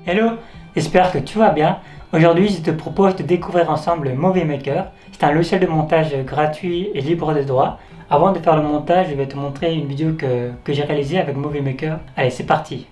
Hello, j'espère que tu vas bien. Aujourd'hui, je te propose de découvrir ensemble Movie Maker. C'est un logiciel de montage gratuit et libre de droit. Avant de faire le montage, je vais te montrer une vidéo que j'ai réalisée avec Movie Maker. Allez, c'est parti.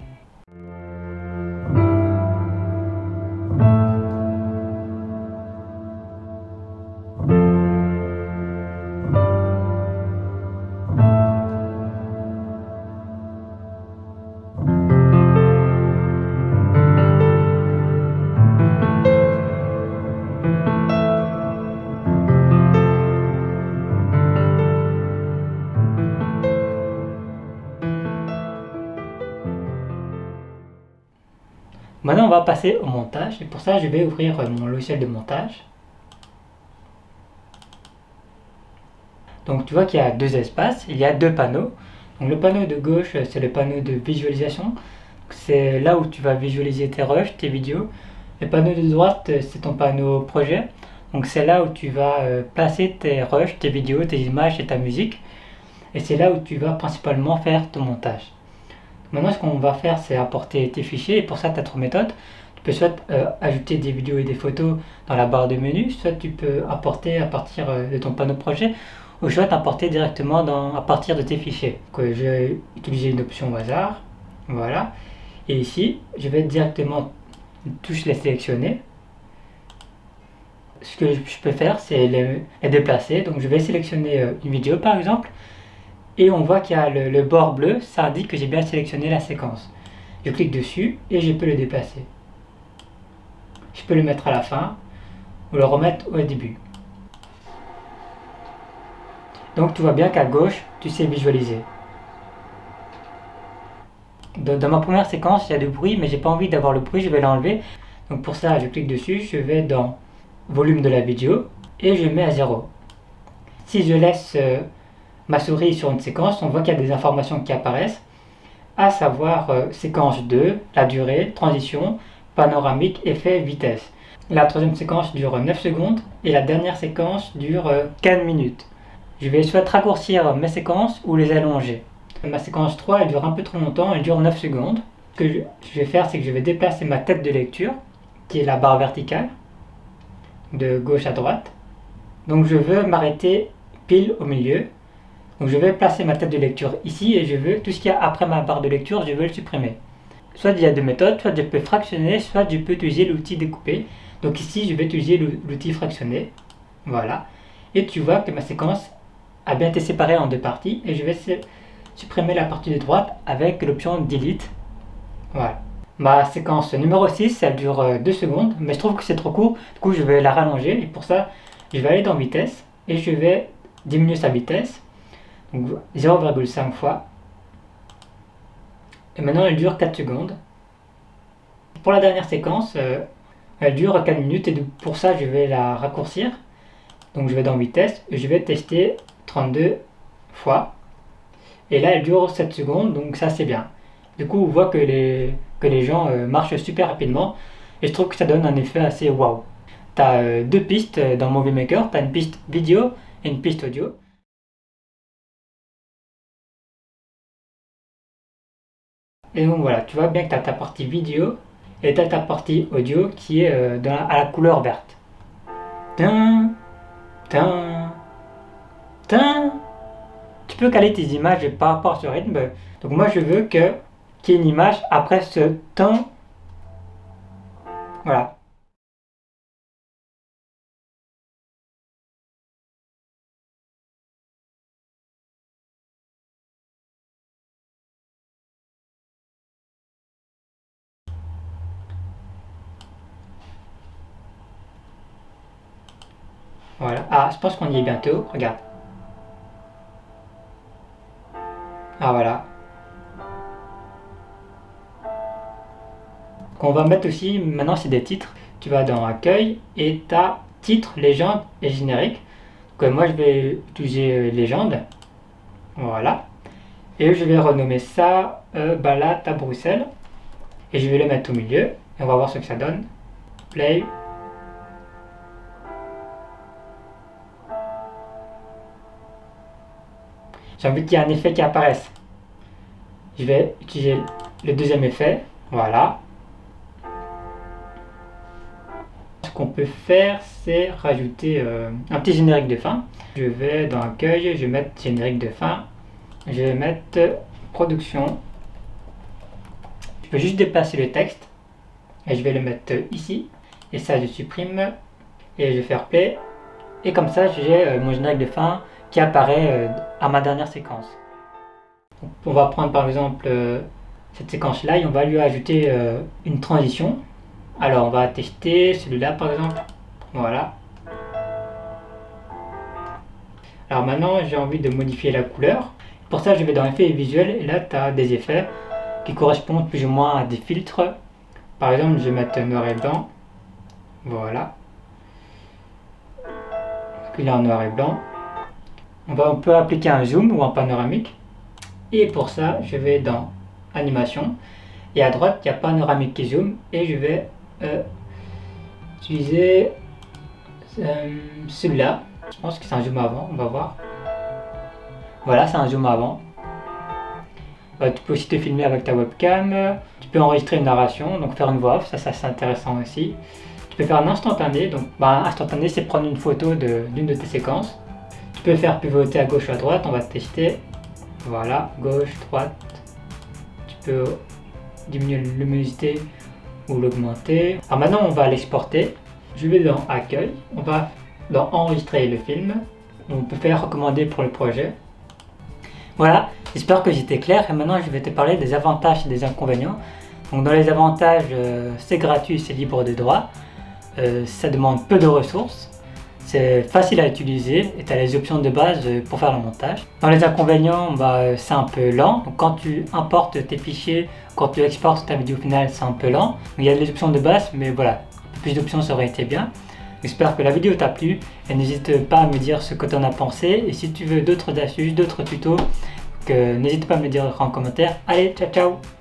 Maintenant, on va passer au montage. Et pour ça, je vais ouvrir mon logiciel de montage. Donc, tu vois qu'il y a deux espaces, il y a deux panneaux. Donc, le panneau de gauche, c'est le panneau de visualisation. C'est là où tu vas visualiser tes rushs, tes vidéos. Le panneau de droite, c'est ton panneau projet. Donc, c'est là où tu vas placer tes rushs, tes vidéos, tes images et ta musique. Et c'est là où tu vas principalement faire ton montage. Maintenant, ce qu'on va faire, c'est importer tes fichiers. Et pour ça, tu as trois méthodes. Tu peux soit ajouter des vidéos et des photos dans la barre de menu, soit tu peux importer à partir de ton panneau projet, ou soit importer directement à partir de tes fichiers. Donc, je vais utiliser une option au hasard. Voilà. Et ici, je vais directement touche les sélectionner. Ce que je peux faire, c'est les déplacer. Donc, je vais sélectionner une vidéo par exemple. Et on voit qu'il y a le bord bleu, ça indique que j'ai bien sélectionné la séquence. Je clique dessus et je peux le déplacer. Je peux le mettre à la fin ou le remettre au début. Donc tu vois bien qu'à gauche, tu sais visualiser. Dans ma première séquence, il y a du bruit, mais j'ai pas envie d'avoir le bruit, je vais l'enlever. Donc pour ça, je clique dessus, je vais dans volume de la vidéo et je mets à 0. Si je laisse ma souris sur une séquence, on voit qu'il y a des informations qui apparaissent, à savoir séquence 2, la durée, transition, panoramique, effet, vitesse. La troisième séquence dure 9 secondes et la dernière séquence dure 4 minutes. Je vais soit raccourcir mes séquences ou les allonger. Ma séquence 3, elle dure un peu trop longtemps, elle dure 9 secondes. Ce que je vais faire, c'est que je vais déplacer ma tête de lecture, qui est la barre verticale, de gauche à droite. Donc je veux m'arrêter pile au milieu. Donc je vais placer ma tête de lecture ici et je veux tout ce qu'il y a après ma barre de lecture, je veux le supprimer. Soit il y a deux méthodes, soit je peux fractionner, soit je peux utiliser l'outil découper. Donc ici je vais utiliser l'outil fractionner. Voilà. Et tu vois que ma séquence a bien été séparée en deux parties et je vais supprimer la partie de droite avec l'option delete. Voilà. Ma séquence numéro 6, elle dure 2 secondes, mais je trouve que c'est trop court, du coup je vais la rallonger et pour ça je vais aller dans vitesse et je vais diminuer sa vitesse. Donc 0,5 fois. Et maintenant elle dure 4 secondes. Pour la dernière séquence, elle dure 4 minutes et pour ça je vais la raccourcir. Donc je vais dans vitesse et je vais tester 32 fois. Et là elle dure 7 secondes, donc ça c'est bien. Du coup on voit que les gens marchent super rapidement et je trouve que ça donne un effet assez waouh. Tu as deux pistes dans Movie Maker, tu as une piste vidéo et une piste audio. Et donc voilà, tu vois bien que tu as ta partie vidéo et tu as ta partie audio qui est à la couleur verte. Tin, tin, tin. Tu peux caler tes images par rapport à ce rythme. Donc moi je veux qu'il y ait une image après ce tin. Voilà. Voilà. Ah, je pense qu'on y est bientôt. Regarde. Ah voilà. Qu'on va mettre aussi, maintenant c'est des titres. Tu vas dans accueil et tu as titre, légende et générique. Donc moi je vais utiliser légende. Voilà. Et je vais renommer ça Balade à Bruxelles. Et je vais le mettre au milieu. Et on va voir ce que ça donne. Play. J'ai envie qu'il y ait un effet qui apparaisse. Je vais utiliser le deuxième effet. Voilà. ce qu'on peut faire, c'est rajouter un petit générique de fin. Je vais dans Accueil, je vais mettre générique de fin. Je vais mettre Production. Je peux juste déplacer le texte et je vais le mettre ici. Et ça, je supprime et je vais faire Play. Et comme ça, j'ai mon générique de fin qui apparaît à ma dernière séquence. Donc, on va prendre par exemple cette séquence-là et on va lui ajouter une transition. Alors, on va tester celui-là par exemple. Voilà. Alors maintenant, j'ai envie de modifier la couleur. Pour ça, je vais dans Effets visuels et là, tu as des effets qui correspondent plus ou moins à des filtres. Par exemple, je vais mettre noir et blanc. Voilà. Il est en noir et blanc. On peut appliquer un zoom ou un panoramique. Et pour ça, je vais dans Animation. Et à droite, il y a panoramique qui zoom. Et je vais utiliser celui-là. Je pense que c'est un zoom avant, on va voir. Voilà, c'est un zoom avant. Tu peux aussi te filmer avec ta webcam. Tu peux enregistrer une narration, donc faire une voix off, ça c'est intéressant aussi. Tu peux faire un instantané, donc instantané c'est prendre une photo d'une de tes séquences. Tu peux faire pivoter à gauche ou à droite, on va tester. Voilà, gauche, droite. Tu peux diminuer la luminosité ou l'augmenter. Alors maintenant on va l'exporter. Je vais dans Accueil, on va dans Enregistrer le film. On peut faire recommander pour le projet. Voilà, j'espère que j'étais clair et maintenant je vais te parler des avantages et des inconvénients. Donc dans les avantages, c'est gratuit, c'est libre de droit, ça demande peu de ressources, c'est facile à utiliser et tu as les options de base pour faire le montage. Dans les inconvénients, c'est un peu lent, donc quand tu importes tes fichiers, quand tu exportes ta vidéo finale, c'est un peu lent. Il y a des options de base, mais voilà, un peu plus d'options ça aurait été bien. J'espère que la vidéo t'a plu et n'hésite pas à me dire ce que tu en as pensé. Et si tu veux d'autres astuces, d'autres tutos, n'hésite pas à me dire en commentaire. Allez, ciao ciao!